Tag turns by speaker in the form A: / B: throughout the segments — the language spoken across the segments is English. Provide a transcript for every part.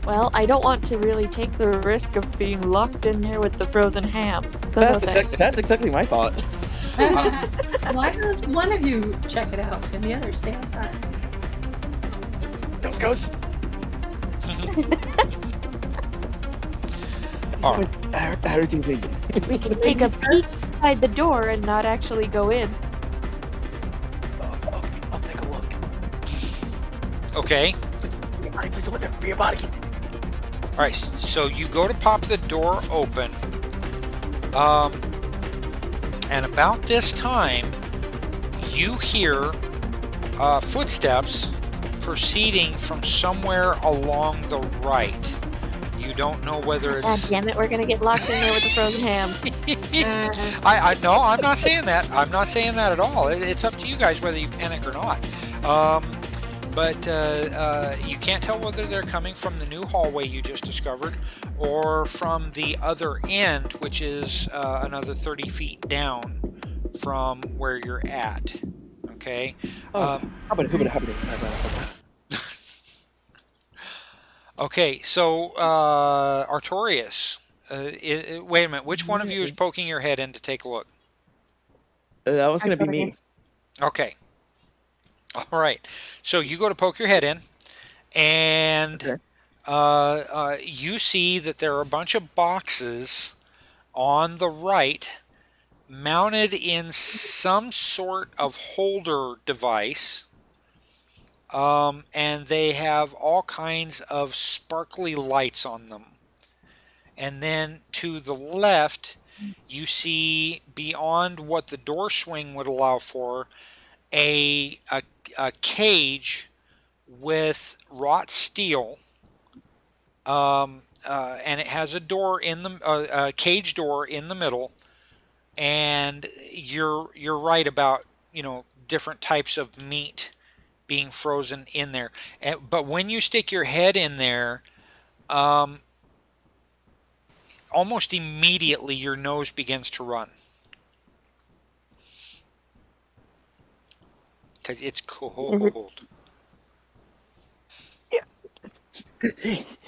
A: Well, I don't want to really take the risk of being locked in here with the frozen hams. So no thanks.
B: That's exactly my thought.
C: Why don't one of you check it out and the other stay outside?
B: Nose goes.
D: Oh.
B: How do you think?
A: We can take a peek inside the door and not actually go in.
B: Okay, I'll take a look.
D: Okay.
B: Please don't let there be a body.
D: All right. So you go to pop the door open. And about this time, you hear footsteps proceeding from somewhere along the right. You don't know whether it's...
A: God damn it, we're gonna get locked in there with the frozen hams.
D: No, I'm not saying that. I'm not saying that at all. It's up to you guys whether you panic or not. But you can't tell whether they're coming from the new hallway you just discovered or from the other end, which is another 30 feet down from where you're at. Okay? Okay, so Artorius, wait a minute. Which one of you is poking your head in to take a look?
B: That was going to be me.
D: Okay. All right. So you go to poke your head in, and you see that there are a bunch of boxes on the right mounted in some sort of holder device. And they have all kinds of sparkly lights on them. And then to the left, you see beyond what the door swing would allow for a cage with wrought steel, and it has a door in the a cage door in the middle. And you're right about different types of meat being frozen in there. But when you stick your head in there, almost immediately your nose begins to run. Because it's cold.
B: Yeah.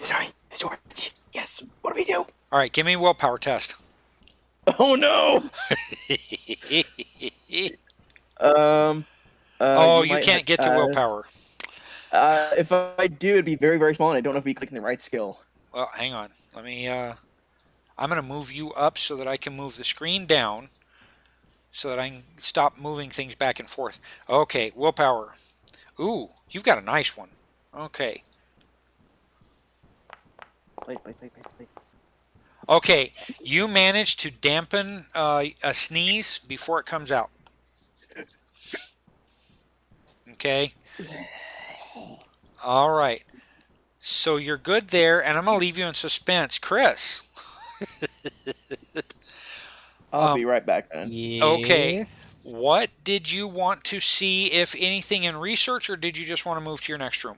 B: Sorry. Storage. Yes. What do we do?
D: All right, give me a willpower test.
B: Oh, no!
D: You can't get to willpower.
B: If I do, it'd be very, very small, and I don't know if we click the right skill.
D: Well, hang on. Let me, I'm going to move you up so that I can move the screen down so that I can stop moving things back and forth. Okay, willpower. Ooh, you've got a nice one. Okay.
B: Please.
D: Okay, you managed to dampen a sneeze before it comes out. Okay. All right. So you're good there, and I'm going to leave you in suspense. Chris.
B: I'll be right back then.
E: Yes.
D: Okay. What did you want to see, if anything, in research, or did you just want to move to your next room?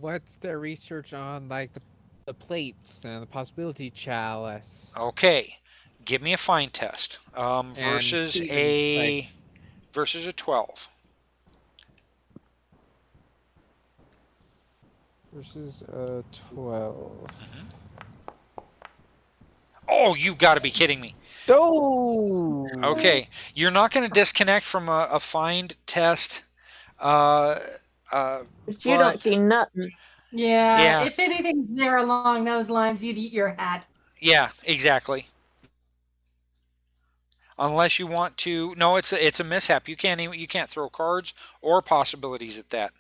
E: What's the research on, like, the plates and the possibility chalice?
D: Okay. Give me a find test. Versus a 12.
E: Versus a 12.
D: Mm-hmm. Oh, you've got to be kidding me.
E: Oh!
D: Okay. You're not going to disconnect from a find test.
A: But you don't see nothing.
C: Yeah, if anything's there along those lines, you'd eat your hat.
D: Yeah, exactly. Unless you want to. No, it's a mishap. You can't throw cards or possibilities at that.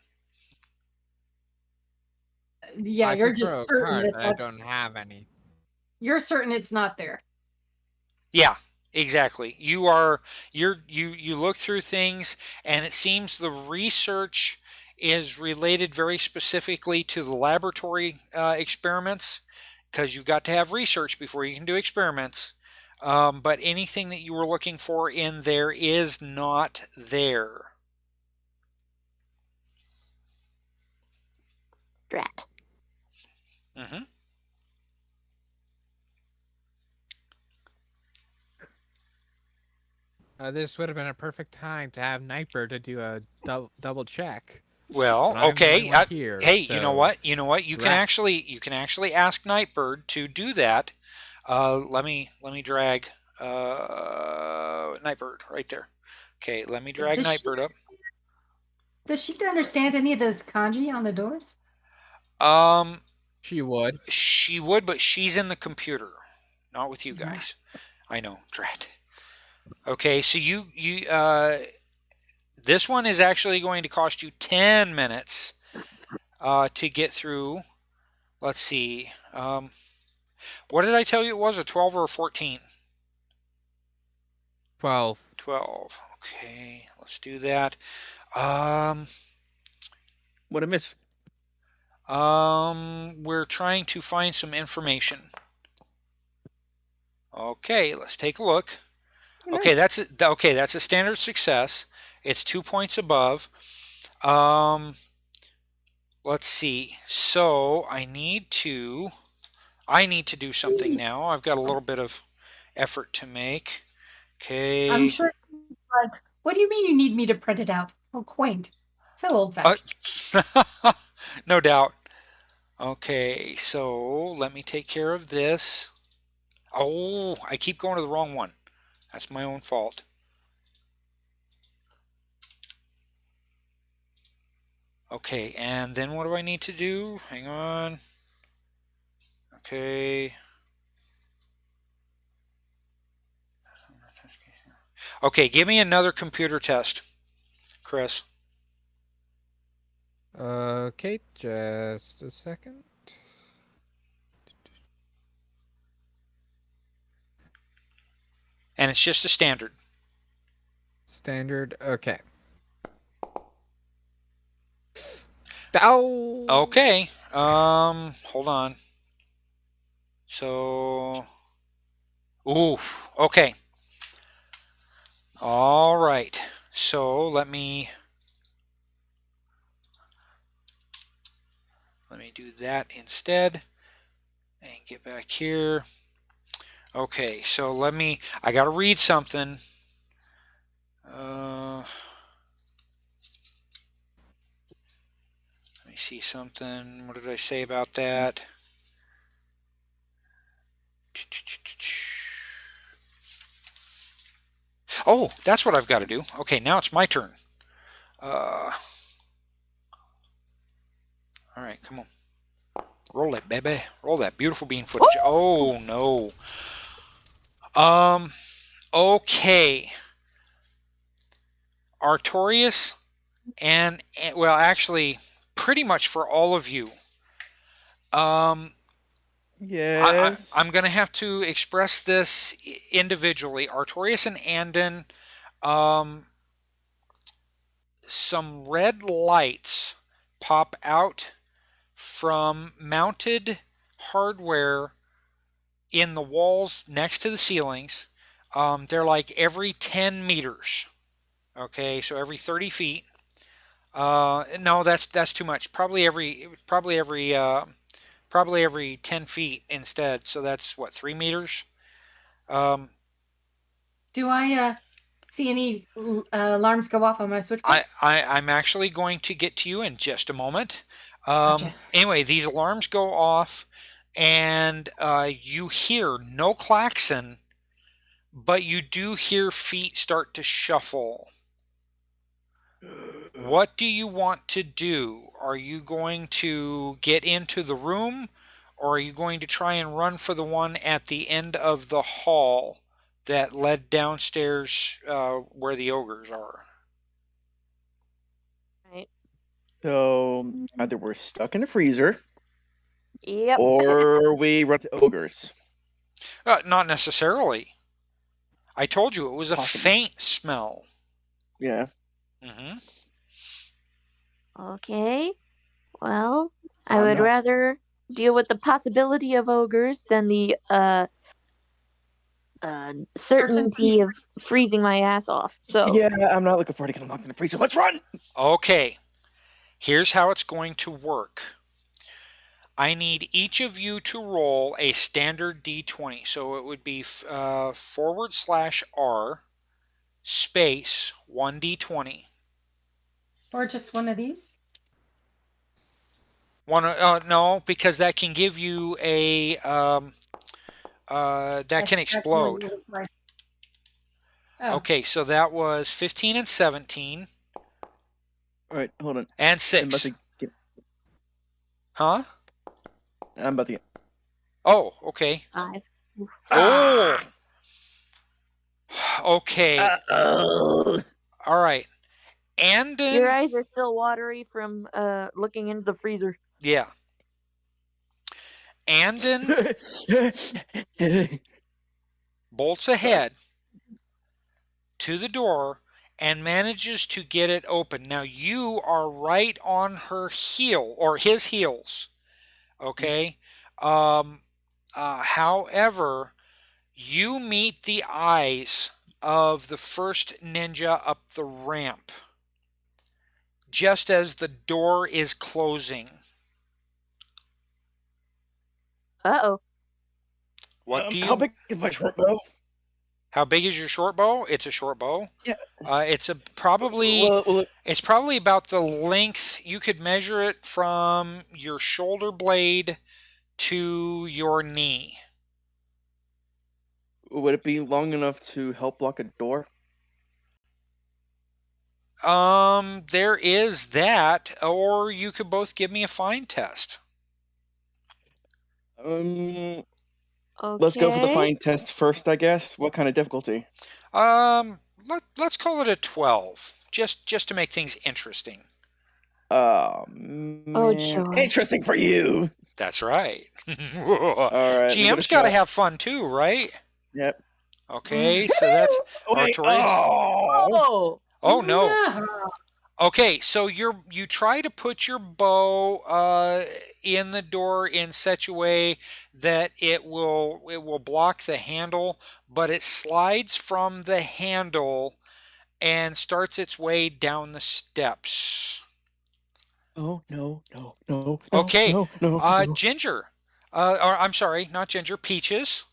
C: Yeah, you're just certain that
E: I don't have any.
C: You're certain it's not there.
D: Yeah, exactly. You look through things, and it seems the research is related very specifically to the laboratory experiments, because you've got to have research before you can do experiments. But anything that you were looking for in there is not there.
A: Drat.
D: Mm-hmm.
E: This would have been a perfect time to have Nightbird to do a double check.
D: Well,
E: But I'm the only
D: okay.
E: one here,
D: Hey, you know
E: so-
D: what? You know what? You can
E: Right.
D: actually ask Nightbird to do that. Let me drag Nightbird right there. Okay, let me drag Nightbird up.
C: Does she understand any of those kanji on the doors?
E: She would.
D: She would, but she's in the computer, not with you guys. I know, drat. Okay, so this one is actually going to cost you 10 minutes to get through. Let's see. What did I tell you it was? A 12 or a 14?
E: 12.
D: 12. Okay, let's do that.
B: What a miss.
D: We're trying to find some information. Okay, let's take a look. Okay, that's a standard success. It's 2 points above. Let's see. So I need to do something now. I've got a little bit of effort to make. Okay.
C: I'm sure. Like, what do you mean you need me to print it out? Oh, quaint. So old-fashioned.
D: No doubt. Okay, so let me take care of this. Oh, I keep going to the wrong one. That's my own fault. Okay, and then what do I need to do? Hang on. Okay. Okay, give me another computer test, Chris.
E: Okay, just a second.
D: And it's just a standard.
E: Standard. Okay. Ow!
D: Okay. Hold on. So, oof. Okay. All right. So let me do that instead and get back here. Okay. So I got to read something. Let me see something. What did I say about that? Oh, that's what I've got to do. Okay, now it's my turn. All right, come on. Roll that, baby. Roll that beautiful bean footage. Oh, no. Okay. Artorius and well, actually, pretty much for all of you.
B: Yes.
D: I'm going to have to express this individually. Artorius and Andon, some red lights pop out from mounted hardware in the walls next to the ceilings. They're like every 10 meters. Okay, so every 30 feet. No, that's too much. Probably every 10 feet instead. So that's what, 3 meters?
C: Do I see any alarms go off on my switchboard?
D: I'm actually going to get to you in just a moment.
C: Gotcha.
D: Anyway, these alarms go off, and you hear no klaxon, but you do hear feet start to shuffle. What do you want to do? Are you going to get into the room, or are you going to try and run for the one at the end of the hall that led downstairs where the ogres are?
A: Right.
B: So either we're stuck in a freezer,
A: Yep.
B: or we run to ogres.
D: Not necessarily. I told you it was a
B: Possibly.
D: faint smell.
B: Yeah.
D: Mm-hmm.
A: Okay. Well, I would
B: no.
A: rather deal with the possibility of ogres than the certainty of freezing my ass off. So
B: Yeah, I'm not looking forward to getting locked in the freezer. Let's run!
D: Okay. Here's how it's going to work. I need each of you to roll a standard D20. So it would be /R space 1D20.
C: Or just one of these?
D: No, because that can give you a that can explode.
C: Oh.
D: Okay, so that was 15 and 17
B: All right, hold on.
D: and
B: I'm about
D: 6.
B: to get.
D: Huh?
B: I'm about to get.
D: Oh, okay.
A: 5.
D: Oh. Okay.
B: Uh-oh.
D: All right. Andon.
A: Your eyes are still watery from looking into the freezer.
D: Yeah. Andon bolts ahead to the door and manages to get it open. Now you are right on her heel or his heels. Okay. However, you meet the eyes of the first ninja up the ramp just as the door is closing.
A: Uh-oh.
D: What do you?
B: How big is my short bow?
D: How big is your short bow? It's a short bow.
B: Yeah.
D: It's probably
B: Well,
D: it's probably about the length. You could measure it from your shoulder blade to your knee.
B: would it be long enough to help block a door?
D: There is that, or you could both give me a find test.
A: Okay.
B: Let's go for the fine test first, I guess. What kind of difficulty?
D: Let's call it a 12, just to make things interesting.
A: Oh,
B: Man.
A: joy.
B: Interesting for you.
D: That's right.
B: All right.
D: GM's got to have fun too, right?
B: Yep.
D: Okay, so that's
B: Wait,
D: Artorius. Oh no.
C: Yeah.
D: Okay, so you try to put your bow in the door in such a way that it will block the handle, but it slides from the handle and starts its way down the steps.
B: Oh no.
D: Okay,
B: no.
D: Ginger, or I'm sorry, not Ginger, Peaches.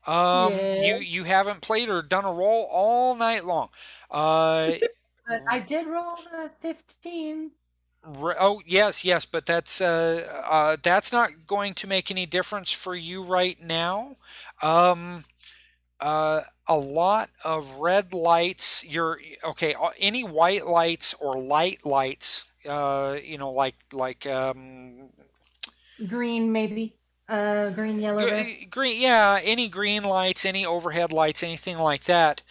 C: Yeah.
D: You haven't played or done a roll all night long.
C: But I did roll the 15.
D: Oh yes, but that's not going to make any difference for you right now. A lot of red lights. You're okay. Any white lights or light lights. Like
C: Green, maybe. Green, yellow, red.
D: green. Yeah, any green lights, any overhead lights, anything like that,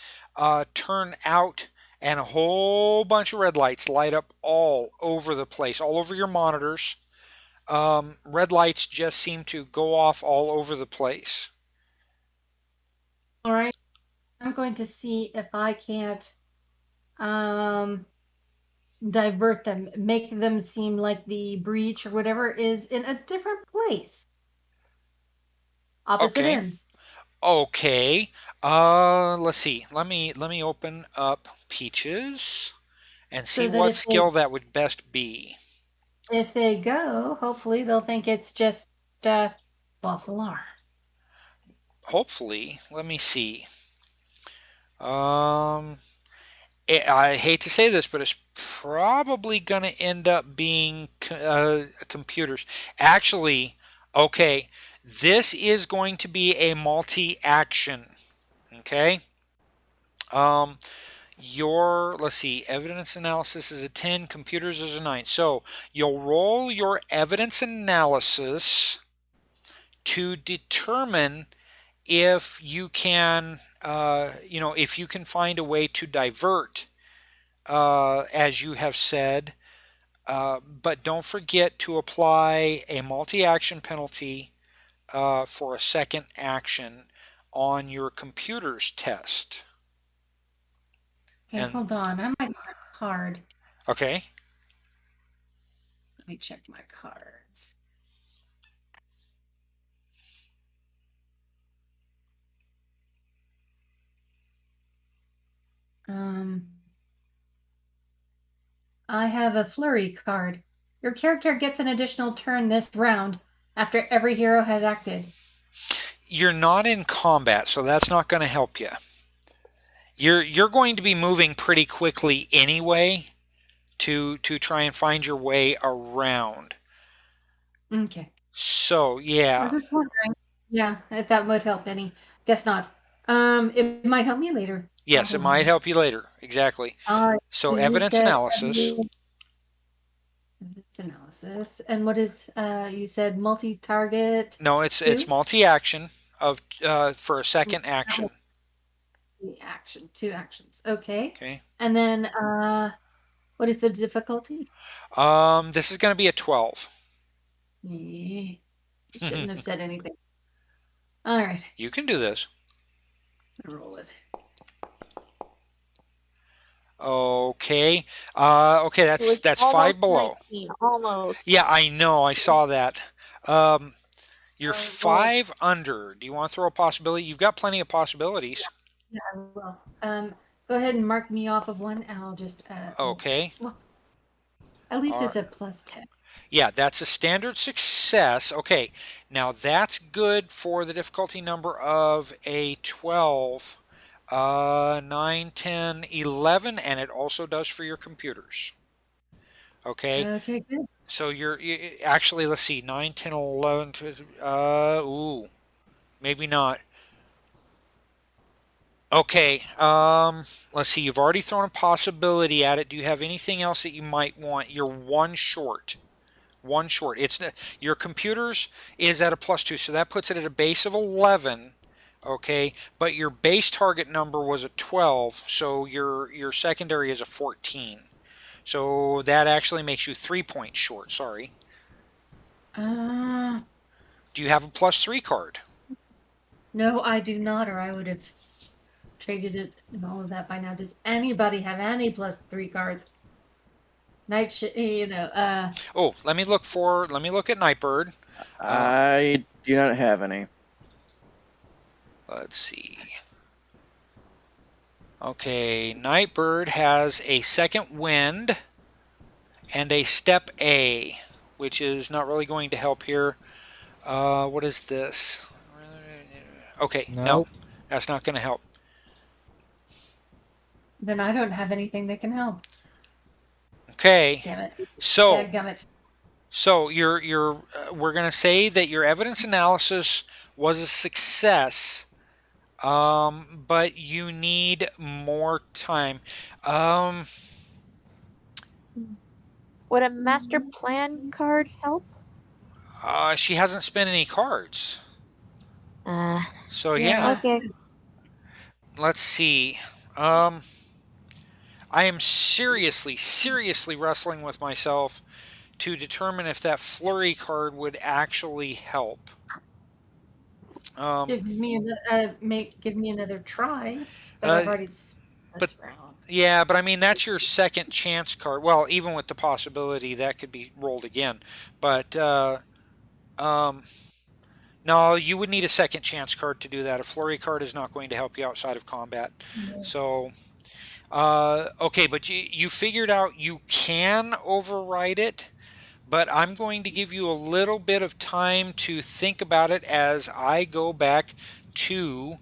D: turn out. And a whole bunch of red lights light up all over the place, all over your monitors. Red lights just seem to go off all over the place.
C: All right. I'm going to see if I can't divert them, make them seem like the breach or whatever is in a different place. Opposite
D: Okay.
C: ends.
D: Okay. Let's see. Let me open up Peaches and see
C: So that
D: what
C: if they-
D: skill that would best be.
C: If they go, hopefully they'll think it's just false alarm.
D: Hopefully, let me see. I hate to say this, but it's probably going to end up being computers. Actually, okay, this is going to be a multi-action. Okay. Let's see, evidence analysis is a 10, computers is a 9. So you'll roll your evidence analysis to determine if you can, if you can find a way to divert, as you have said. But don't forget to apply a multi-action penalty for a second action on your computers test.
C: Okay, hold on. I might have a card.
D: Okay.
C: Let me check my cards. I have a flurry card. Your character gets an additional turn this round after every hero has acted.
D: You're not in combat, so that's not going to help you. You're going to be moving pretty quickly anyway to try and find your way around.
C: Okay.
D: So
C: I
D: yeah,
C: was just wondering. Yeah, if that would help any. Guess not. It might help me later.
D: yes, it might help you later. Exactly.
C: All right.
D: So
C: So you
D: evidence
C: said
D: analysis.
C: evidence analysis, and what is you said multi-target
D: No, it's
C: two?
D: multi-action of for a second action.
C: Action, two actions. Okay.
D: Okay.
C: And then what is the difficulty?
D: This is going to be a 12.
C: You shouldn't have said anything. All right.
D: You can do this.
C: Roll it.
D: Okay. Okay,
A: It was
D: that's 5
A: almost
D: below.
A: 19, almost.
D: Yeah, I know. I saw that. You're
C: Well,
D: 5 under. Do you want to throw a possibility? You've got plenty of possibilities.
C: yeah, I will. Go ahead and mark me off of one. And I'll just
D: Okay.
C: well, at least
D: All
C: it's a plus 10.
D: Yeah, that's a standard success. Okay, now that's good for the difficulty number of a 12, 9, 10, 11, and it also does for your computers. Okay,
C: Okay, good.
D: so actually, let's see, 9, 10, 11, ooh, maybe not. Okay, let's see, you've already thrown a possibility at it. Do you have anything else that you might want? You're one short. One short. It's your computers is at a +2, so that puts it at a base of 11. Okay, but your base target number was a 12, so your secondary is a 14. So that actually makes you 3 points short. Sorry.
C: Uh,
D: Do you have a +3 card?
C: no, I do not, or I would have traded it and all of that by now. Does anybody have any +3 cards?
D: Oh, let me look at Nightbird.
B: I do not have any.
D: Let's see. Okay, Nightbird has a second wind and a step A, which is not really going to help here. What is this? Okay, no,
E: Nope.
D: that's not going to help.
C: Then I don't have anything that can help.
D: Okay,
C: Damn it.
D: so
C: Dadgummit.
D: we're going to say that your evidence analysis was a success, but you need more time.
A: Would a master plan card help?
D: She hasn't spent any cards. So yeah,
A: Okay.
D: let's see. I am seriously wrestling with myself to determine if that flurry card would actually help.
C: Give me another try, but I've already spent this round.
D: Yeah, but I mean that's your second chance card. Well, even with the possibility that could be rolled again, but no, you would need a second chance card to do that. A flurry card is not going to help you outside of combat.
C: Yeah.
D: So, okay, but you figured out you can override it, but I'm going to give you a little bit of time to think about it as I go back to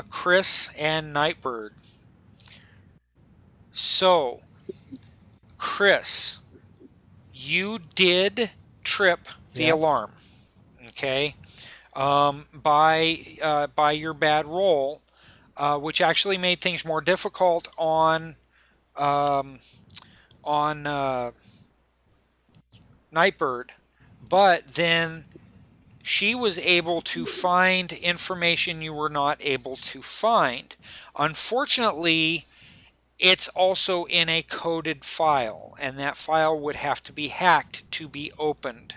D: Chris and Nightbird. So, Chris, you did trip the
E: Yes.
D: alarm, okay, by your bad roll, which actually made things more difficult on Nightbird, but then she was able to find information you were not able to find. Unfortunately, it's also in a coded file, and that file would have to be hacked to be opened.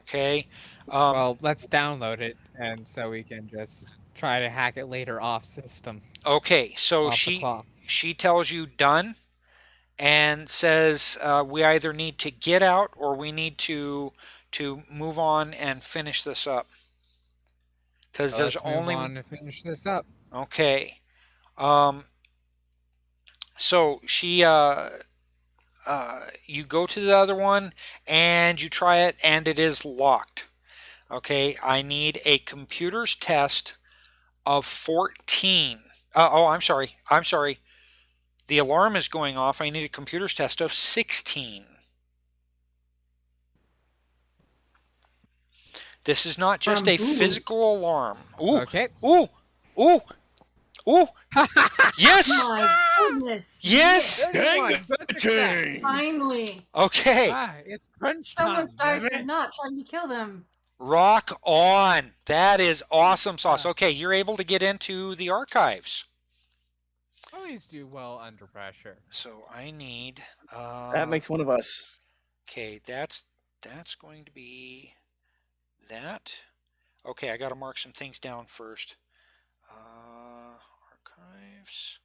D: Okay.
E: Well, let's download it, and so we can just try to hack it later off system.
D: Okay. So
E: Off the clock.
D: she tells you done, and says we either need to get out or we need to move on and finish this up. Because there's
E: Let's
D: only
E: move on and finish this up.
D: okay. So she you go to the other one and you try it and it is locked. Okay, I need a computer's test of 14. I'm sorry. The alarm is going off. I need a computer's test of 16. This is not just a
C: Ooh.
D: physical alarm. Ooh,
E: Okay.
D: ooh, ooh, ooh. Yes,
C: My goodness.
D: yes.
B: Dang
E: Good success.
C: Finally.
D: Okay,
E: It's crunch time.
C: Someone started
E: baby.
C: not trying to kill them.
D: rock on. That is awesome sauce. Okay, you're able to get into the archives.
E: Always do well under pressure.
D: So I need.
B: That makes one of us.
D: Okay, that's going to be that. Okay, I got to mark some things down first. Archives.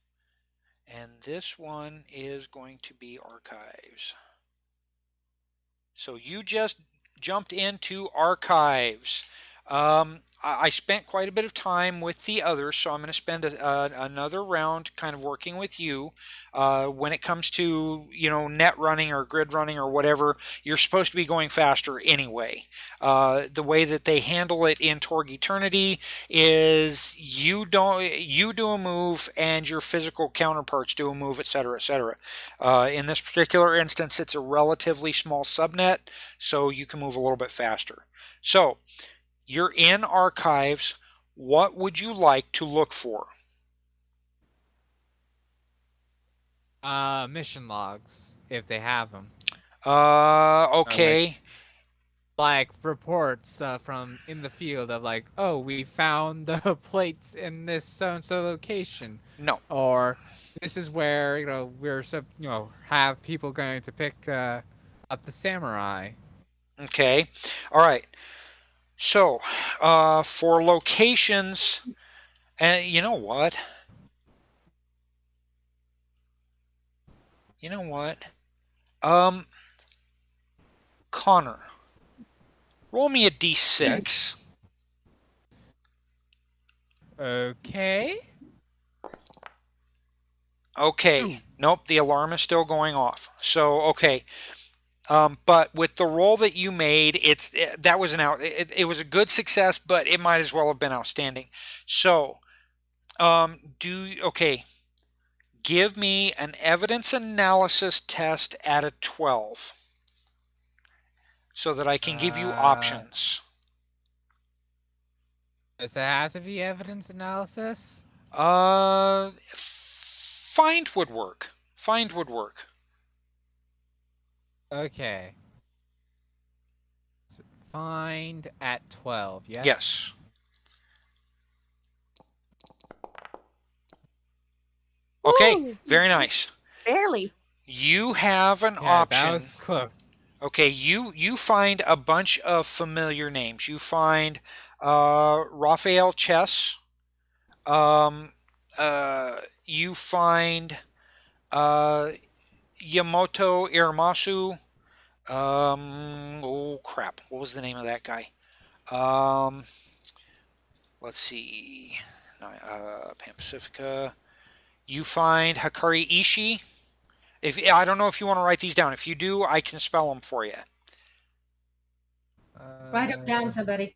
D: And this one is going to be archives. So you just jumped into archives. I spent quite a bit of time with the others, so I'm going to spend another round kind of working with you. When it comes to, net running or grid running or whatever, you're supposed to be going faster anyway. The way that they handle it in Torg Eternity is you do a move and your physical counterparts do a move, etc., etc. In this particular instance, it's a relatively small subnet, so you can move a little bit faster. So you're in archives. What would you like to look for?
E: Mission logs, if they have them.
D: Okay.
E: Like reports from in the field of like, oh, we found the plates in this so-and-so location.
D: No.
E: Or this is where, we're have people going to pick up the samurai.
D: Okay. All right. So, for locations, and you know what? Connor, roll me a d6.
E: Okay.
D: Okay. Nope, the alarm is still going off. So, okay. But with the roll that you made, that was it was a good success, but it might as well have been outstanding. So, give me an evidence analysis test at a 12 so that I can give you options.
E: Does it have to be evidence analysis?
D: Find would work. Find would work.
E: Okay. So find at 12, yes?
D: Yes. Okay,
A: Ooh,
D: very nice.
A: barely.
D: You have an
E: Yeah,
D: option.
E: that was close.
D: Okay, you find a bunch of familiar names. You find Raphael Chess. You find Yamoto Iramasu. Oh crap! What was the name of that guy? Let's see. Pan-Pacifica. You find Hikari Ishii. I don't know if you want to write these down. If you do, I can spell them for you.
C: Write them down, somebody.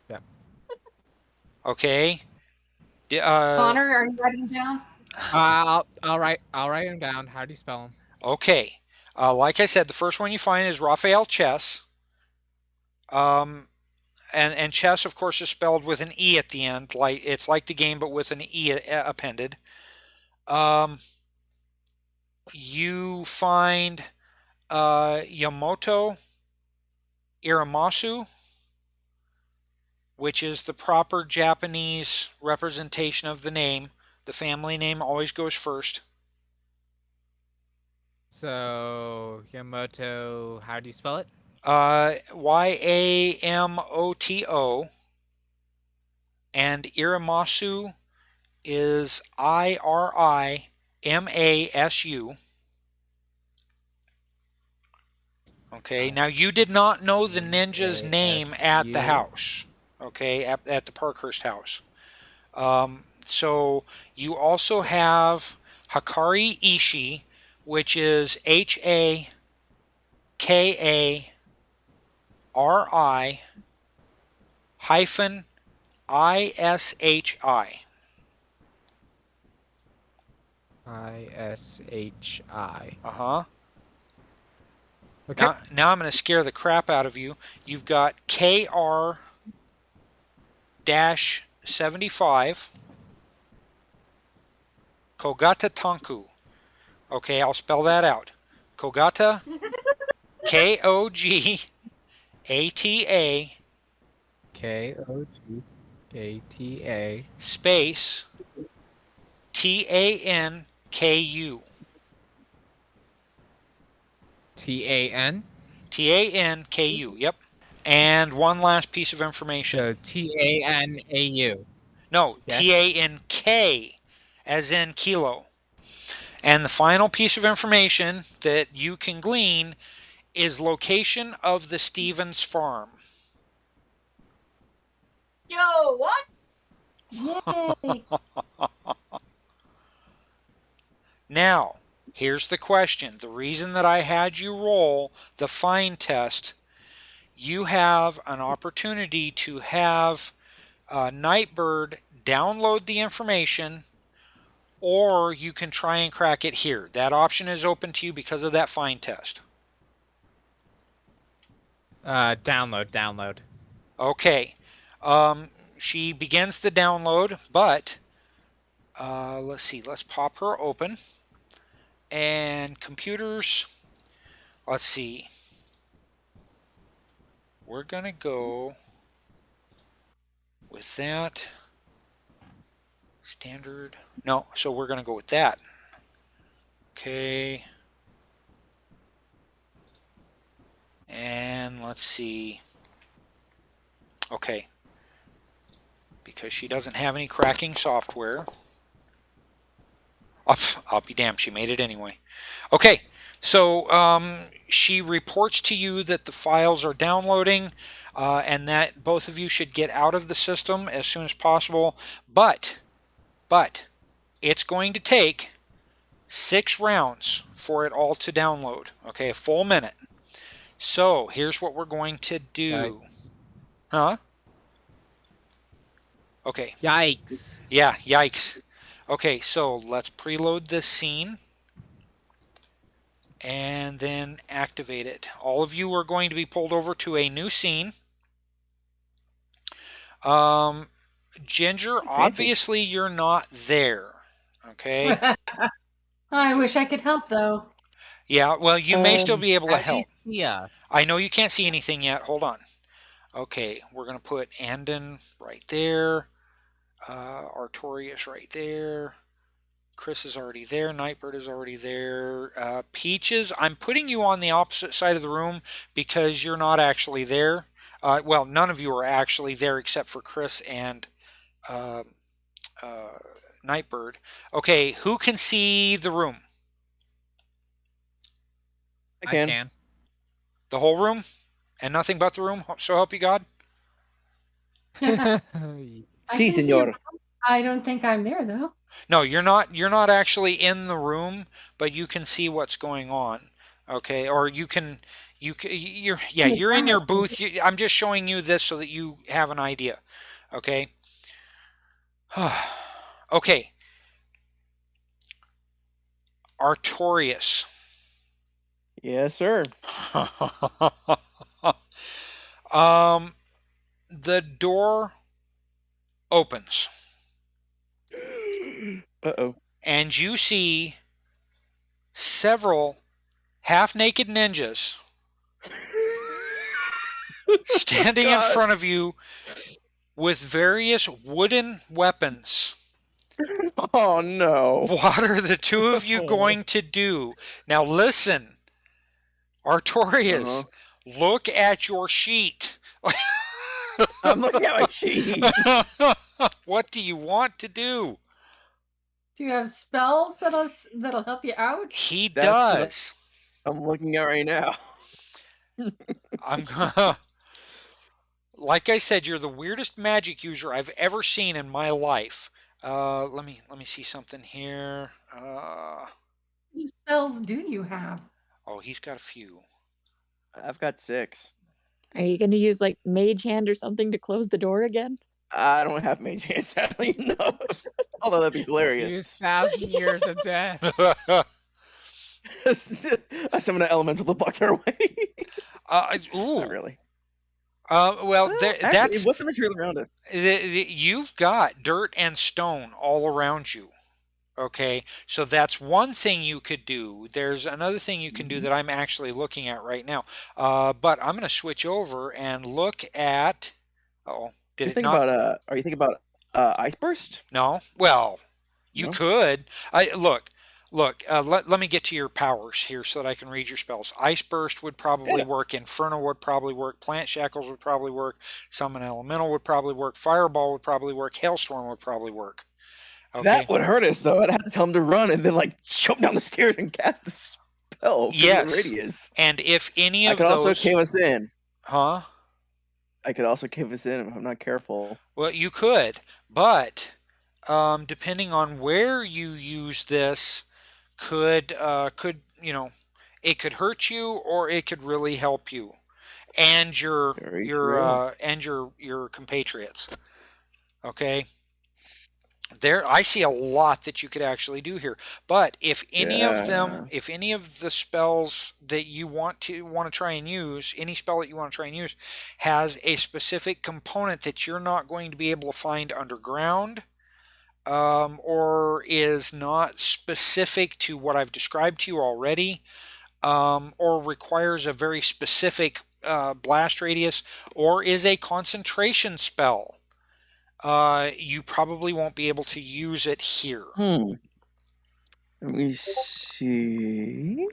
E: Yeah.
D: Okay.
C: Connor, are you writing them down?
E: I'll write them down. How do you spell them?
D: Okay. Like I said, the first one you find is Raphael Chess. And chess, of course, is spelled with an E at the end. It's like the game, but with an E appended. You find Yamoto Iramasu, which is the proper Japanese representation of the name. The family name always goes first.
E: So, Yamamoto, how do you spell it?
D: Yamoto, and Irimasu is Irimasu. Okay, now you did not know the ninja's name at the house. Okay, at the Parkhurst house. So you also have Hikari Ishii, which is Hakari hyphen ISHI.
E: ISHI.
D: Uh-huh.
E: Okay.
D: Now I'm going to scare the crap out of you. You've got KR-75 Kogata Tanku. Okay, I'll spell that out. Kogata, Kogata,
E: Kogata
D: space, Tanku.
E: TAN.
D: Tanku, yep. And one last piece of information.
E: So TANAU.
D: No,
E: Yes.
D: TANK, as in kilo. And the final piece of information that you can glean is location of the Stevens farm.
A: Yo, what?
C: Yay!
D: Now, here's the question. The reason that I had you roll the find test, you have an opportunity to have Nightbird download the information, or you can try and crack it here. That option is open to you because of that find test.
E: Download.
D: Okay. She begins the download, but let's see. Let's pop her open. And computers, let's see. We're going to go with that. Standard. No, so we're going to go with that. Okay. And let's see. Okay. Because she doesn't have any cracking software. I'll be damned, she made it anyway. Okay, so she reports to you that the files are downloading and that both of you should get out of the system as soon as possible. But it's going to take 6 rounds for it all to download. Okay, a full minute. So here's what we're going to do.
E: Yikes.
D: Huh? Okay.
E: Yikes.
D: Yeah, yikes. Okay, so let's preload this scene and then activate it. All of you are going to be pulled over to a new scene. Ginger, obviously you're not there. Okay?
C: I wish I could help, though.
D: Yeah, well, you may still be able to help.
E: Yeah.
D: I know you can't see anything yet. Hold on. Okay, we're going to put Andon right there. Artorius right there. Chris is already there. Nightbird is already there. Peaches, I'm putting you on the opposite side of the room because you're not actually there. Well, none of you are actually there except for Chris and Nightbird. Okay, who can see the room?
B: I can.
E: I can.
D: The whole room? And nothing but the room? So help you God?
C: I
B: Si,
C: can see
B: senor.
C: her. I don't think I'm there, though.
D: No, you're not actually in the room, but you can see what's going on. Okay, or you're in your booth. I'm just showing you this so that you have an idea. Okay. Okay. Artorius.
B: Yes, sir.
D: The door opens.
B: Uh-oh.
D: And you see several half-naked ninjas standing in front of you with various wooden weapons.
B: Oh, no.
D: What are the two of you going to do? Now listen, Artorius, look at your sheet.
B: I'm looking at my sheet.
D: What do you want to do?
C: Do you have spells that'll help you out?
D: He
B: That's
D: does.
B: I'm looking at right now.
D: I'm gonna. Like I said, you're the weirdest magic user I've ever seen in my life. Let me see something here.
C: What spells do you have?
D: Oh, he's got a few.
B: I've got 6.
A: Are you going to use like mage hand or something to close the door again?
B: I don't have mage hand, sadly, no. Although that'd be hilarious.
E: Use 1,000 years of death.
B: I summon an elemental to block their way.
D: Ooh.
B: Not really.
D: Well,
B: Actually,
D: that's
B: what's the material around us?
D: you've got dirt and stone all around you. Okay, so that's one thing you could do. There's another thing you can do that I'm actually looking at right now. But I'm going to switch over and look at. Oh, did it not?
B: Are you thinking about ice burst?
D: No. Well, you
B: No?
D: could. Look. Let me get to your powers here so that I can read your spells. Ice Burst would probably
B: Yeah.
D: work. Inferno would probably work. Plant Shackles would probably work. Summon Elemental would probably work. Fireball would probably work. Hailstorm would probably work. Okay.
B: That would hurt us though. I'd have to tell him to run and then like jump down the stairs and cast the spell.
D: Yes.
B: Radius.
D: And if any
B: I
D: of
B: could
D: those,
B: also cave us in.
D: huh?
B: I could also cave us in if I'm not careful.
D: Well, you could, but depending on where you use this, could it could hurt you or it could really help you and your
B: Very
D: your compatriots. Okay. There, I see a lot that you could actually do here. But if any of them, if any of the spells that you want to try and use, any spell that you want to try and use, has a specific component that you're not going to be able to find underground, or is not specific to what I've described to you already, or requires a very specific blast radius, or is a concentration spell, you probably won't be able to use it here.
B: Let me see.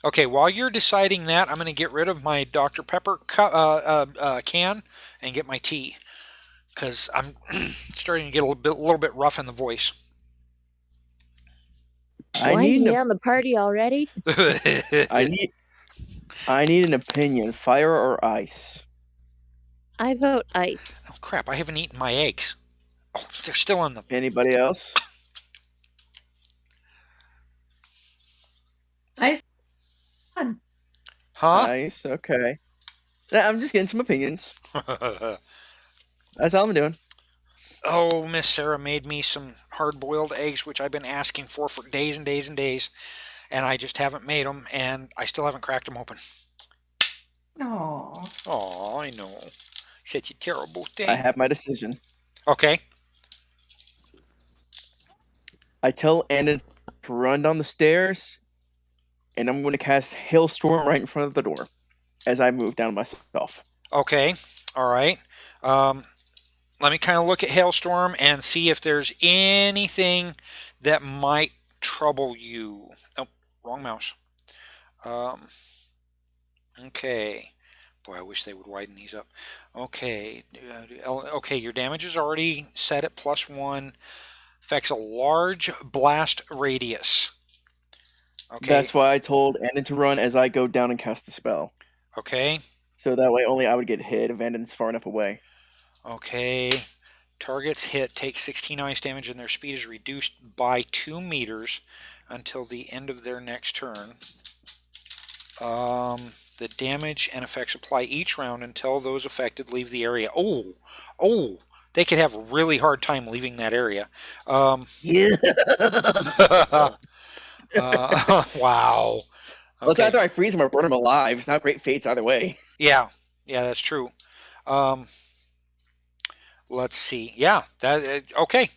D: Okay, while you're deciding that, I'm going to get rid of my Dr. Pepper can and get my tea, because I'm starting to get a little bit rough in the voice.
A: Winding down the party already?
B: I need an opinion. Fire or ice?
A: I vote ice.
D: Oh crap! I haven't eaten my eggs. Oh, they're still in them.
B: Anybody else?
C: Ice.
D: Huh?
B: Ice. Okay. I'm just getting some opinions. That's all I'm doing.
D: Oh, Miss Sarah made me some hard-boiled eggs, which I've been asking for days and days and days, and I just haven't made them, and I still haven't cracked them open. Oh, I know. Such a terrible thing.
B: I have my decision.
D: Okay.
B: I tell Andon to run down the stairs, and I'm going to cast Hailstorm right in front of the door as I move down myself.
D: Okay. All right. Let me kind of look at Hailstorm and see if there's anything that might trouble you. Oh, wrong mouse. Okay. Boy, I wish they would widen these up. Okay. Okay, your damage is already set at +1. Affects a large blast radius. Okay.
B: That's why I told Andon to run as I go down and cast the spell.
D: Okay.
B: So that way only I would get hit if Andon's far enough away. Okay.
D: Targets hit take 16 ice damage and their speed is reduced by 2 meters until the end of their next turn. The damage and effects apply each round until those affected leave the area. Oh, they could have a really hard time leaving that area.
B: Yeah.
D: Wow.
B: Well, it's either I freeze him or burn him alive. It's not great fates either way.
D: Yeah, that's true. Let's see. Yeah, okay.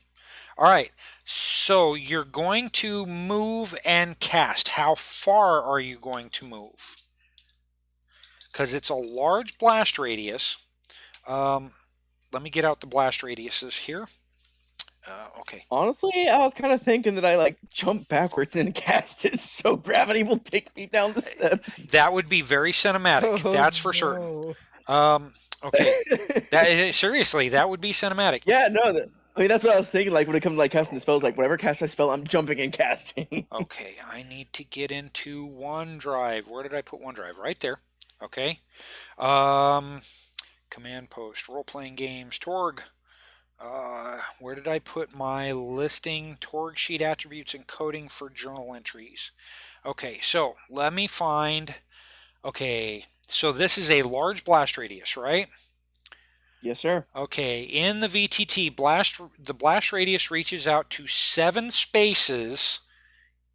D: All right. So you're going to move and cast. How far are you going to move? Because it's a large blast radius. Let me get out the blast radiuses here. Okay.
B: Honestly, I was kind of thinking that I jump backwards and cast it so gravity will take me down the steps.
D: That would be very cinematic. That's for certain. Okay. Seriously, that would be cinematic.
B: Yeah, no. That's what I was thinking. When it comes to casting the spells, whenever cast I spell, I'm jumping and casting.
D: Okay, I need to get into OneDrive. Where did I put OneDrive? Right there. Okay. Command post, role-playing games, Torg. Where did I put my listing? Torg sheet attributes and coding for journal entries. Okay, so let me find. Okay, so this is a large blast radius, right?
B: Yes, sir.
D: Okay, in the VTT, the blast radius reaches out to 7 spaces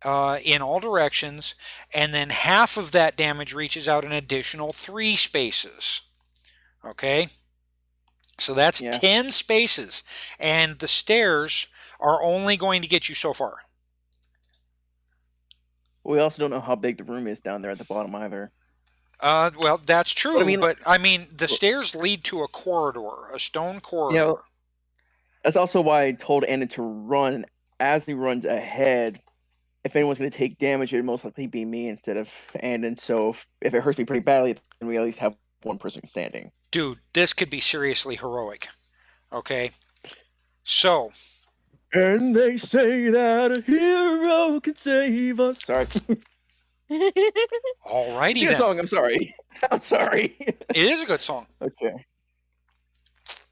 D: in all directions, and then half of that damage reaches out an additional 3 spaces. Okay, so that's 10 spaces, and the stairs are only going to get you so far.
B: We also don't know how big the room is down there at the bottom either.
D: Well, that's true,
B: But
D: I mean, the stairs lead to a corridor, a stone corridor.
B: Yeah, that's also why I told Andon to run. As he runs ahead, if anyone's going to take damage, it would most likely be me instead of Andon. So if it hurts me pretty badly, then we at least have one person standing.
D: Dude, this could be seriously heroic. Okay, so.
B: And they say that a hero can save us. Sorry.
D: Alrighty
B: It's a good song. I'm sorry. I'm sorry.
D: It is a good song.
B: Okay.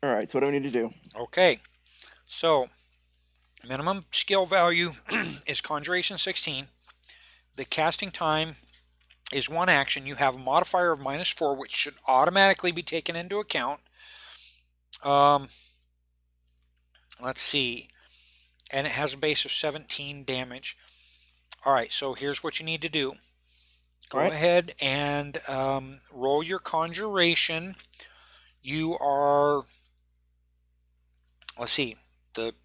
B: All right. So what do we need to do?
D: Okay. So minimum skill value is Conjuration 16. The casting time is 1 action. You have a modifier of -4, which should automatically be taken into account. Let's see. And it has a base of 17 damage. All right. So here's what you need to do. Go ahead and roll your conjuration. You are, let's see, the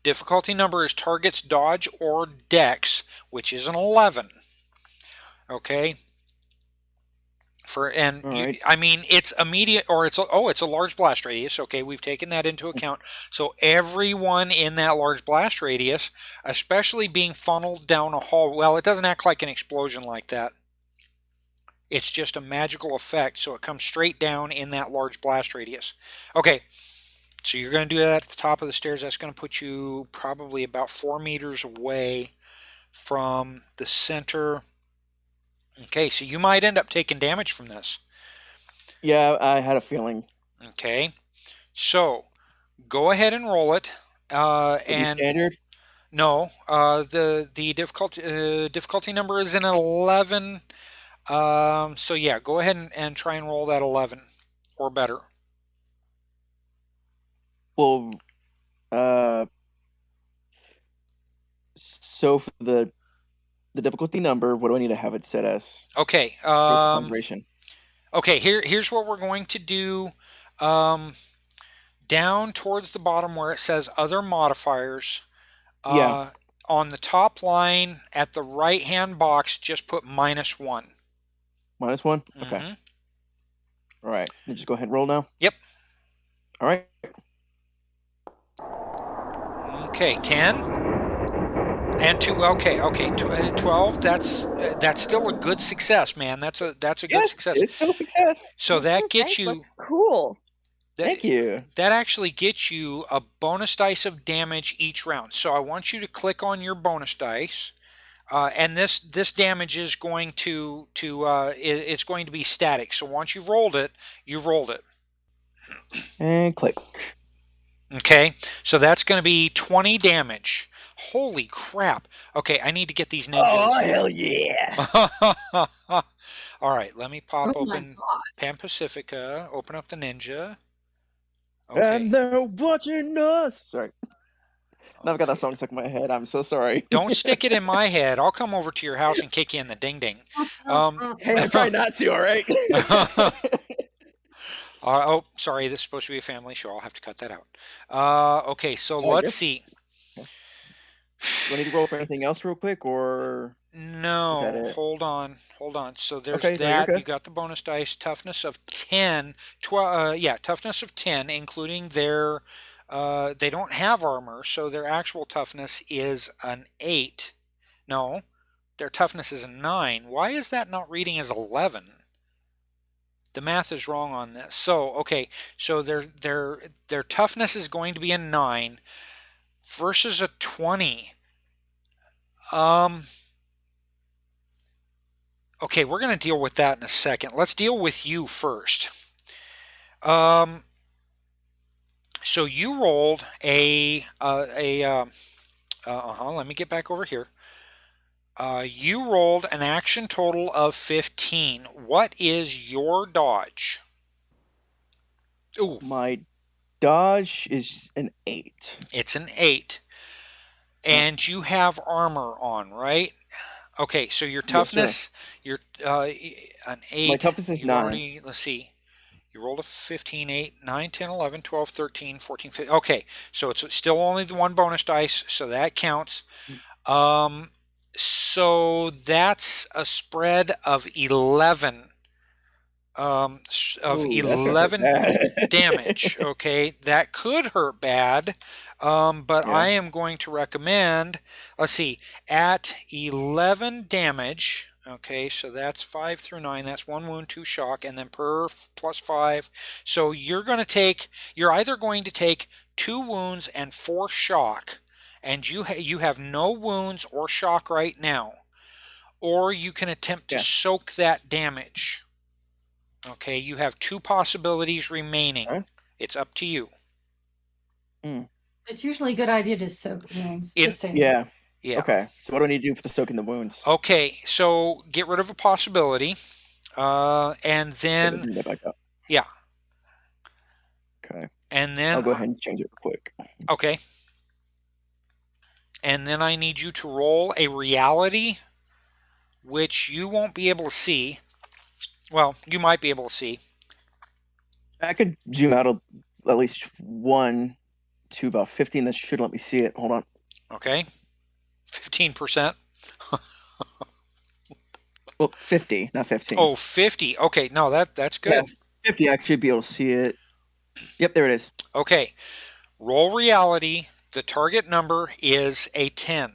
D: difficulty number is target's dodge or dex, which is an 11. Okay. I mean, it's immediate, or it's a large blast radius. Okay, we've taken that into account. So everyone in that large blast radius, especially being funneled down a hall, well, it doesn't act like an explosion like that. It's just a magical effect, so it comes straight down in that large blast radius. Okay, so you're going to do that at the top of the stairs. That's going to put you probably about 4 meters away from the center. Okay, so you might end up taking damage from this.
B: Yeah, I had a feeling.
D: Okay, so go ahead and roll it. And
B: standard?
D: No, the difficulty number is an 11. So yeah, go ahead and try and roll that 11 or better.
B: Well, so for the difficulty number, what do I need to have it set as?
D: Okay. Okay. Here's what we're going to do. Down towards the bottom where it says other modifiers. On the top line at the right-hand box, just put -1.
B: -1? Okay. All right. Just go ahead and roll now?
D: Yep.
B: All right.
D: Okay, 10. And 2. Okay. 12. That's still a good success, man. That's a good success.
B: It's still a success.
D: So that gets you...
A: Cool.
B: Thank you.
D: That actually gets you a bonus dice of damage each round. So I want you to click on your bonus dice. And this damage is going to it's going to be static. So once you've rolled it,
B: And click.
D: Okay, so that's going to be 20 damage. Holy crap! Okay, I need to get these ninjas.
B: Oh hell yeah!
D: All right, let me pop open Pan-Pacifica. Open up the ninja. Okay.
B: And they're watching us. Sorry. Now I've got that song stuck in my head. I'm so sorry.
D: Don't stick it in my head. I'll come over to your house and kick you in the ding-ding.
B: Hey, I try not to, all right?
D: Oh, sorry. This is supposed to be a family show. I'll have to cut that out. Okay, so let's see.
B: Do I need to roll for anything else real quick, or...
D: No, hold on. So there's that. You got the bonus dice, toughness of 10. Toughness of 10, including their... they don't have armor, so their actual toughness is an 8. No, their toughness is a 9. Why is that not reading as 11? The math is wrong on this. So, okay, so their toughness is going to be a 9 versus a 20. Okay, we're going to deal with that in a second. Let's deal with you first. So you rolled let me get back over here. You rolled an action total of 15. What is your dodge? Ooh,
B: My dodge is an 8.
D: it's an 8. And you have armor on, right? Okay, so your
B: Yes, sir.
D: toughness, your an 8.
B: My toughness is
D: you
B: 9.
D: already, let's see. You rolled a 15, 8, 9, 10, 11, 12, 13, 14, 15. Okay, so it's still only the one bonus dice, so that counts. So that's a spread of 11. Of
B: Ooh, that's gonna hurt
D: 11
B: bad.
D: damage. Okay, that could hurt bad, but
B: Yeah.
D: I am going to recommend, let's see, at 11 damage. Okay, so that's 5 through 9. That's 1 wound, 2 shock, and then plus 5. So you're either going to take 2 wounds and 4 shock, and you have no wounds or shock right now, or you can attempt to soak that damage. Okay, you have 2 possibilities remaining.
B: Right.
D: It's up to you.
C: It's usually a good idea to soak wounds. Just saying.
B: Yeah.
D: Yeah.
B: Okay. So what do I need to do for the soaking the wounds?
D: Okay, so get rid of a possibility, and then
B: Bring that back up.
D: yeah,
B: Okay.
D: and then
B: I'll go ahead and change it real quick.
D: okay, and then I need you to roll a reality, which you won't be able to see. Well, you might be able to see.
B: I could zoom out at least 1 to about 15. That should let me see it. Hold on.
D: Okay, 15%.
B: Well, 50, not 15.
D: Oh, 50. Okay, no, that's good.
B: Yeah, 50. I should be able to see it. Yep, there it is.
D: Okay, roll reality. The target number is a 10.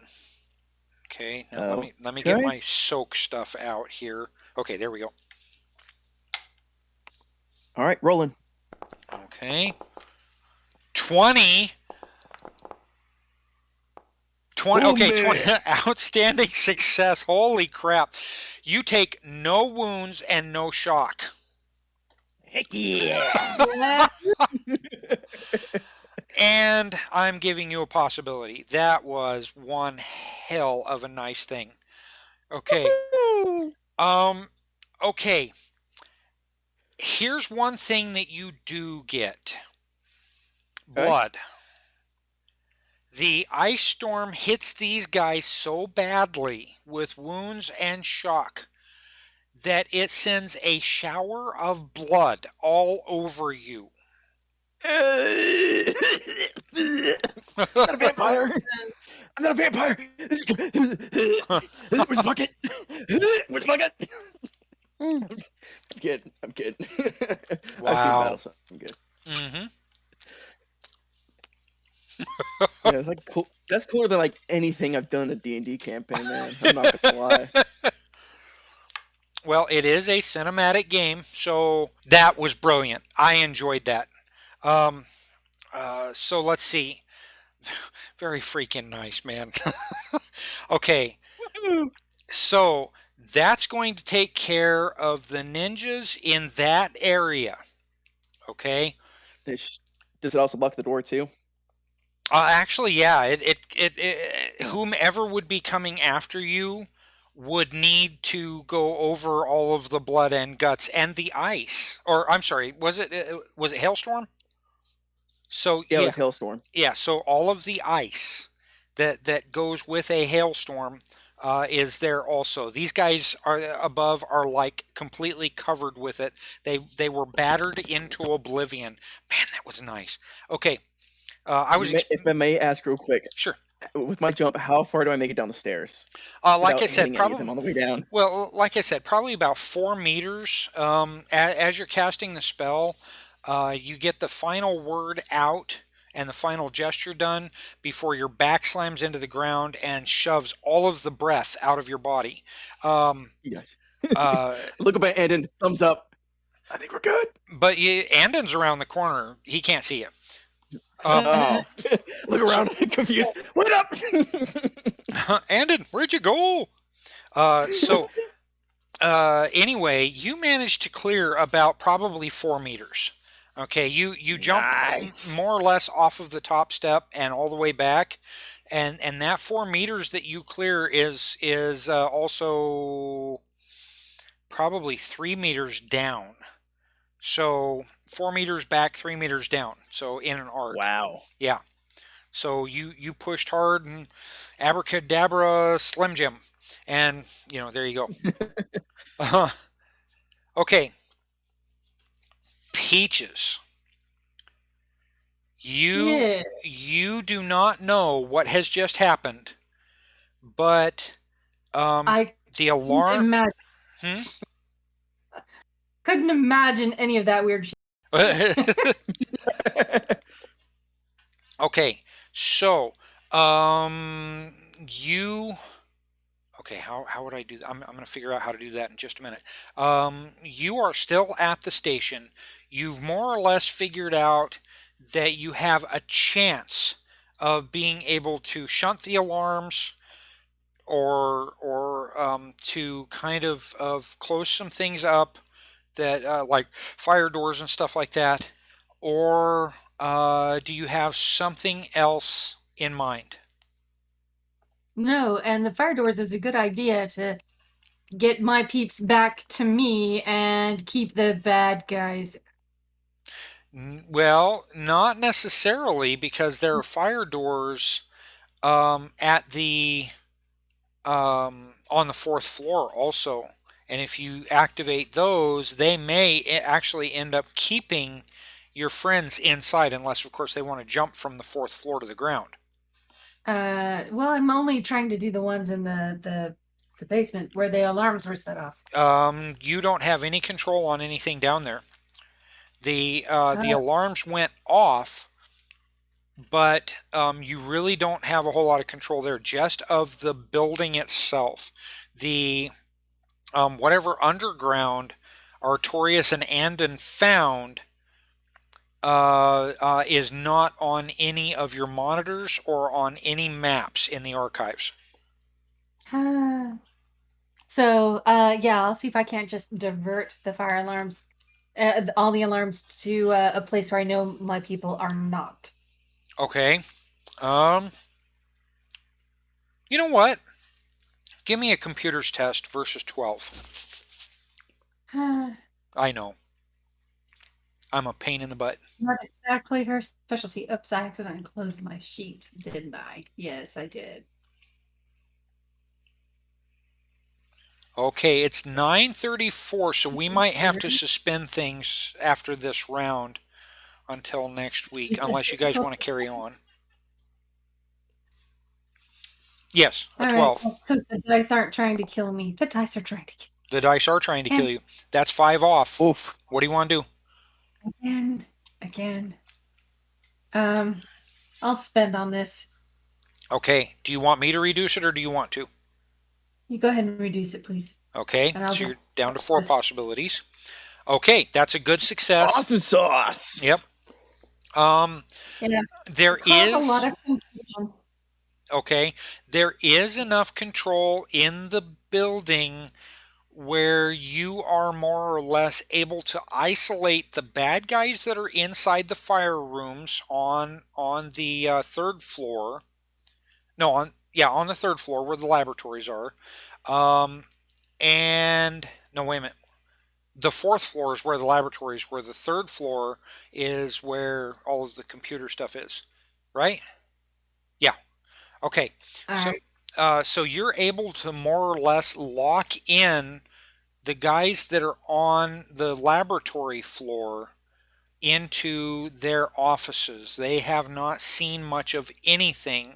D: Okay, now let me get my soak stuff out here. Okay, there we go.
B: All right, rolling.
D: Okay. 20. 20.
B: Oh,
D: Okay,
B: man.
D: 20. Outstanding success. Holy crap. You take no wounds and no shock.
B: Heck yeah.
D: And I'm giving you a possibility. That was one hell of a nice thing. Okay. Okay. Here's one thing that you do get. Blood. The ice storm hits these guys so badly with wounds and shock that it sends a shower of blood all over you.
B: I'm not a vampire. I'm not a vampire. Where's the bucket? Where's the bucket? I'm kidding. I'm kidding. I've seen
D: Wow.
B: battle, so I'm good.
D: Mm-hmm.
B: Yeah, it's like cool. That's cooler than like anything I've done in a D&D campaign, man. I'm not gonna lie.
D: Well, it is a cinematic game, so that was brilliant. I enjoyed that. So let's see. Very freaking nice, man. Okay. So that's going to take care of the ninjas in that area. Okay.
B: Does it also block the door too?
D: Actually, yeah. Whomever would be coming after you would need to go over all of the blood and guts and the ice. Or I'm sorry, was it Hailstorm? So
B: Yeah, it was Hailstorm.
D: Yeah, so all of the ice that goes with a hailstorm is there also. These guys above are like completely covered with it. They were battered into oblivion. Man, that was nice. Okay,
B: If I may ask real quick.
D: Sure.
B: With my jump, how far do I make it down the stairs?
D: Like I said,
B: probably on the way down.
D: Well, like I said, probably about 4 meters. As you're casting the spell, you get the final word out and the final gesture done before your back slams into the ground and shoves all of the breath out of your body.
B: Yes. Look up at Andon. Thumbs up. I think we're good.
D: But Andon's around the corner. He can't see you.
B: Look around, confused. What up?
D: Andon, where'd you go? Anyway, you managed to clear about probably 4 meters. Okay, you jump more or less off of the top step and all the way back, and that 4 meters that you clear is also probably 3 meters down. So 4 meters back, 3 meters down. So in an arc.
B: Wow.
D: Yeah. So you pushed hard and abracadabra Slim Jim. And, there you go. Okay. Peaches.
C: Yeah.
D: You do not know what has just happened, but
C: I
D: the alarm.
C: couldn't imagine any of that weird shit.
D: Okay, so you. Okay, how would I do that? I'm going to figure out how to do that in just a minute. You are still at the station. You've more or less figured out that you have a chance of being able to shunt the alarms or to kind of close some things up that like fire doors and stuff like that. Or do you have something else in mind?
C: No, and the fire doors is a good idea to get my peeps back to me and keep the bad guys.
D: Well, not necessarily, because there are fire doors at the on the fourth floor also, and if you activate those, they may actually end up keeping your friends inside, unless of course they want to jump from the fourth floor to the ground.
C: Well, I'm only trying to do the ones in the basement where the alarms were set off.
D: You don't have any control on anything down there. The alarms went off, but you really don't have a whole lot of control there, just of the building itself. The whatever underground Artorius and Andon found is not on any of your monitors or on any maps in the archives.
C: So, yeah, I'll see if I can't just divert the fire alarms, all the alarms to a place where I know my people are not.
D: Okay. You know what? Give me a computers test versus 12. I know. I'm a pain in the butt.
C: Not exactly her specialty. Oops, I accidentally closed my sheet, didn't I? Yes, I did.
D: Okay, it's 9:34, so we might have to suspend things after this round until next week, unless you guys want to carry on. Yes, a 12.
C: Right, so the dice aren't trying to kill me. The dice are trying to kill me.
D: The dice are trying to kill you. That's 5 off.
B: Oof.
D: What do you want to do?
C: Again. I'll spend on this.
D: Okay, do you want me to reduce it, or do you want to?
C: You go ahead and reduce it, please.
D: Okay, so you're down to 4 possibilities. Okay, that's a good success.
B: Awesome sauce.
D: Yep.
C: Yeah.
D: There
C: Cause
D: is
C: a lot of confusion.
D: Okay, there is enough control in the building where you are more or less able to isolate the bad guys that are inside the fire rooms on the third floor. No, on the third floor where the laboratories are. And no, wait a minute. The fourth floor is where the laboratories, where the third floor is where all of the computer stuff is, right? Yeah. Okay. So you're able to more or less lock in the guys that are on the laboratory floor into their offices. They have not seen much of anything,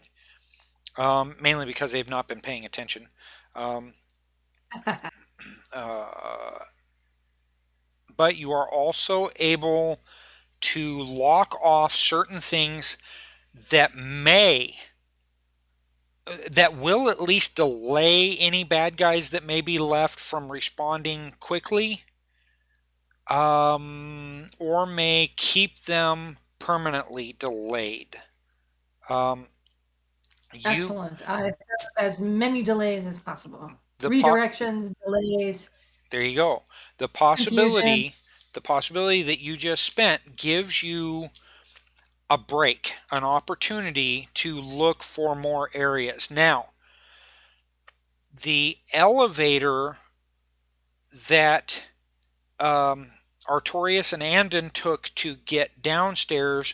D: mainly because they've not been paying attention. But you are also able to lock off certain things that will at least delay any bad guys that may be left from responding quickly, or may keep them permanently delayed.
C: Excellent. I have as many delays as possible. Redirections, delays.
D: There you go. The possibility that you just spent gives you a break, an opportunity to look for more areas. Now, the elevator that Artorius and Andon took to get downstairs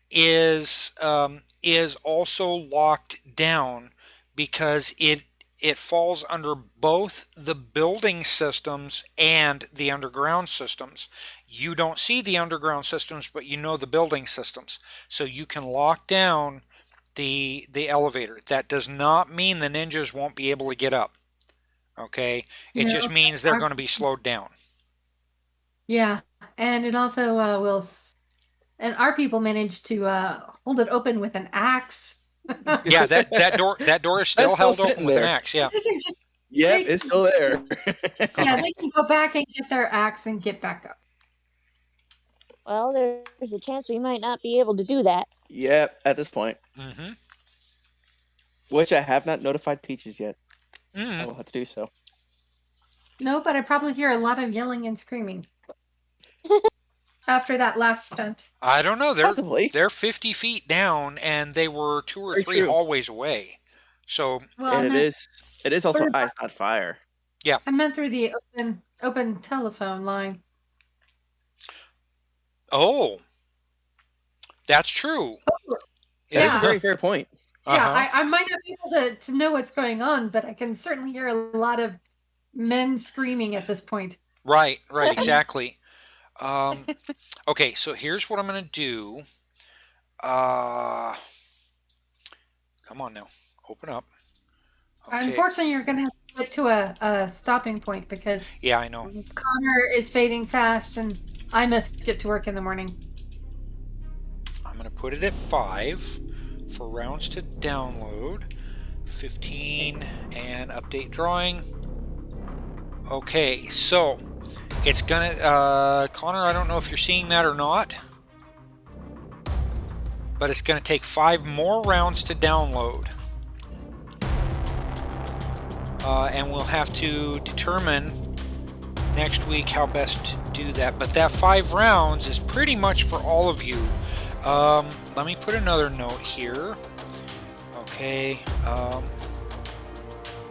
D: is also locked down because it falls under both the building systems and the underground systems. You don't see the underground systems, but you know the building systems. So you can lock down the elevator. That does not mean the ninjas won't be able to get up. Okay? It just means they're going to be slowed down.
C: Yeah, and it also will. And our people managed to hold it open with an axe.
D: Yeah, that door is still held open with an axe. Yeah.
C: They can just.
B: Yep, it's still there.
C: Yeah, they can go back and get their axe and get back up.
A: Well, there's a chance we might not be able to do that.
B: Yep, at this point.
D: Mm-hmm.
B: Which I have not notified Peaches yet.
D: Mm-hmm.
B: I will have to do so.
C: No, but I probably hear a lot of yelling and screaming after that last stunt.
D: I don't know.
B: Possibly.
D: They're 50 feet down, and they were 2 or 3 hallways away. So,
C: Well,
B: and it is also ice, not fire.
D: Yeah.
C: I meant through the open telephone line.
D: oh, that's true.
B: That's
C: Yeah.
B: a very fair point.
C: Yeah, I might not be able to know what's going on, but I can certainly hear a lot of men screaming at this point.
D: Right, exactly. Okay, so here's what I'm going to do. Come on now, open up. Okay.
C: Unfortunately, you're going to have to get to a stopping point because
D: Yeah, I know.
C: Connor is fading fast and I must get to work in the morning.
D: I'm going to put it at 5 for rounds to download. 15 and update drawing. Okay, so it's gonna Connor, I don't know if you're seeing that or not, but it's gonna take 5 more rounds to download, and we'll have to determine next week how best to do that. But that 5 rounds is pretty much for all of you. Let me put another note here. Okay,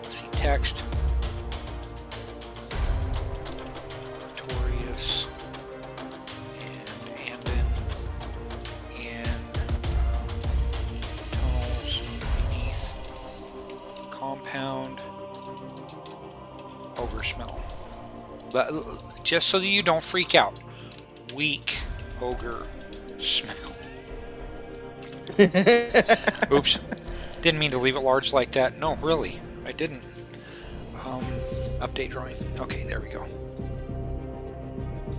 D: let's see, text. Artorius and Andon in tunnels beneath compound. Ogre smell. Just so that you don't freak out. Weak ogre smell. Oops. Didn't mean to leave it large like that. No, really. I didn't. Update drawing. Okay, there we go.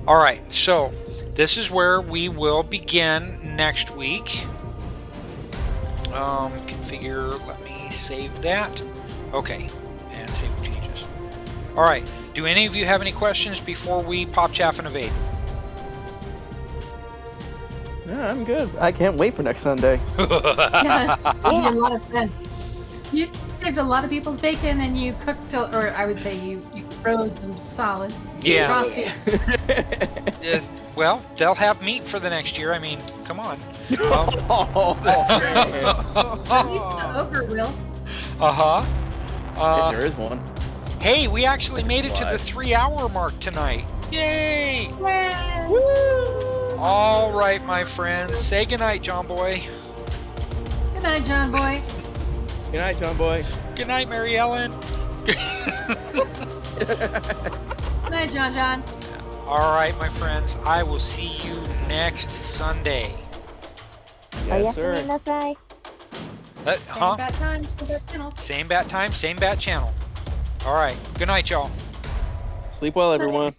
D: Alright, so this is where we will begin next week. Configure, let me save that. Okay, and save changes. Alright, do any of you have any questions before we pop, chaff, and evade?
B: Yeah, I'm good. I can't wait for next Sunday.
C: Yeah, it'll be a lot of fun. You saved a lot of people's bacon and you cooked, or I would say you froze them solid.
D: Yeah.
C: Frosty.
D: Well, they'll have meat for the next year. I mean, come on.
C: At least the ogre will.
B: If there is one.
D: Hey, we actually made it to the 3-hour mark tonight. Yay! All right, my friends. Say goodnight, John Boy.
C: Good night, John Boy.
B: Good night, John Boy.
D: Good night, Mary Ellen.
C: Good night, John.
D: All right, my friends. I will see you next Sunday.
B: Yes, sir.
C: Same bat time, same bat channel.
D: Same bat time, same bat channel. All right. Good night, y'all.
B: Sleep well, everyone.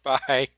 D: Bye.